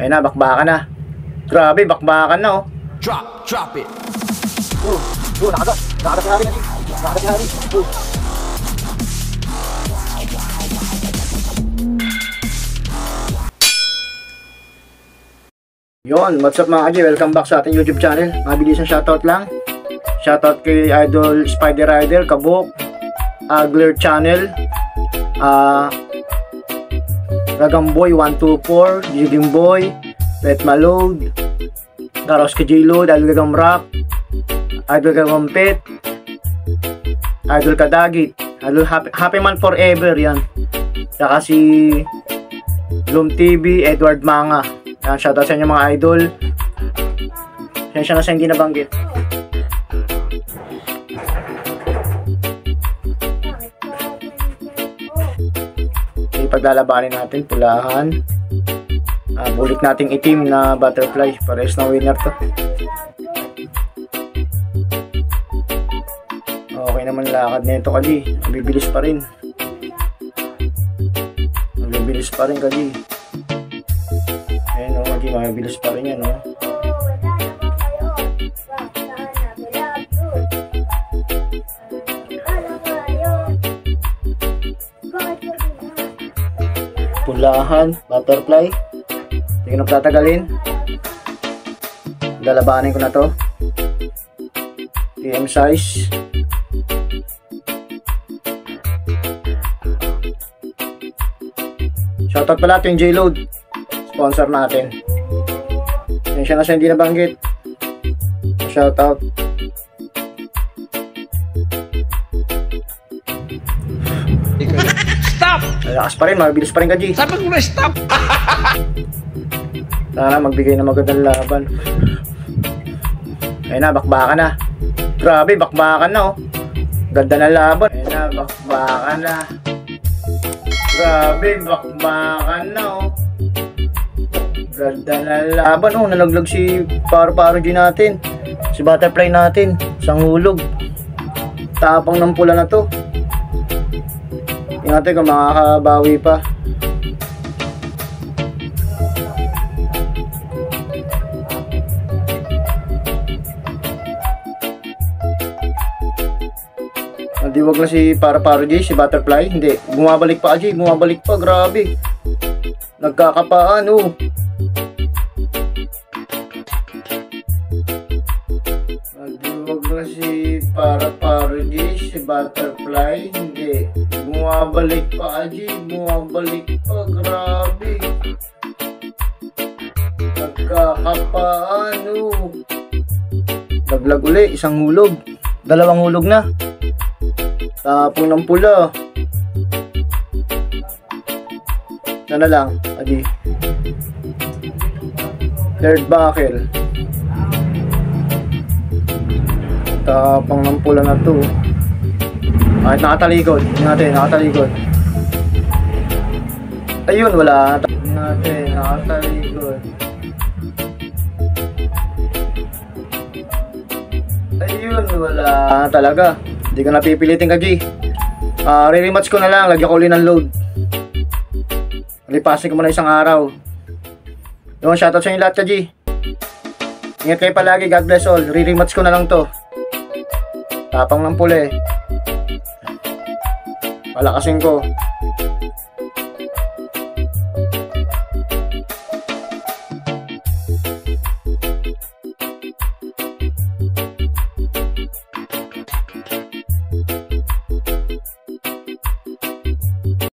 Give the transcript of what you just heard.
Ayun na, bakbakan na. Grabe, bakbakan na oh. Drop it. Nakagat si Harry na. Nakagat si Harry. Yon, what's up mga kaji? Welcome back sa ating YouTube channel. Mabilis ang shoutout lang. Shoutout kay Idol Spider Rider, Kabok, Agler Channel, Ragamboy 124, Jidim Boy, Pet Malode, Garoski J-Load, Idol Gagamrak, Idol Gagampet, Idol Kadagit, Idol Happy Man Forever yan. Saka si Bloom TV, Edward Manga. Yan, shoutout sa inyo mga idol. Yan siya na sa hindi nabanggit. Okay, paglalabanin natin, pulahan. Bulik nating itim na butterfly. Pares na winner to. Okay naman lakad nito kadi. Mabibilis pa rin. Mabibilis pa rin kadi. Ayun o, hindi mabibilis pa rin yan o. Pulahan, butterfly. Hindi ko na tatagalin. Lalabanin ko na to. PM size. Shoutout pala ito yung J-Load. Sponsor natin. Yan siya na siya hindi nabanggit. Shoutout. Stop! Lakas pa rin, mabilis pa rin ka G. Sabi ko na stop! Sana magbigay na magandang laban. Ayun na, bakbakan na. Grabe, bakbakan na oh. Ganda na laban. Ayun na, bakbakan na. Grabe, bakbakan na oh. Ganda na laban oh. Nalaglag si Paro-Paro G natin. Si Butterfly natin. Isang hulog. Tapang ng pula na to. Tingnan natin kung makakabawi pa. Diwag na si Paro-Paro G, si Butterfly. Hindi, bumabalik pa G, bumabalik pa, grabe. Nagkakapaan oh. Diwag na si Paro-Paro G, si Butterfly. Hindi, bumabalik pa G, bumabalik pa, grabe. Nagkakapaan oh. Laglag uli, isang hulog. Dalawang hulog na. Tapong ng pula. Sana lang, adi. Third buckle. Tapong ng pula na to. Kahit nakatalikod. Tingnan natin, nakatalikod. Ayun, wala. Tingnan natin, nakatalikod. Ayun, wala talaga. Hindi ko napipilitin ka G. Re-rematch ko na lang. Lagyan ko ulit ng load. Lipasin ko muna isang araw. Yung shoutout sa inyo lahat ka G. Ingat kayo palagi. God bless all. Re-rematch ko na lang to. Tapang ng pula eh. Palakasin ko.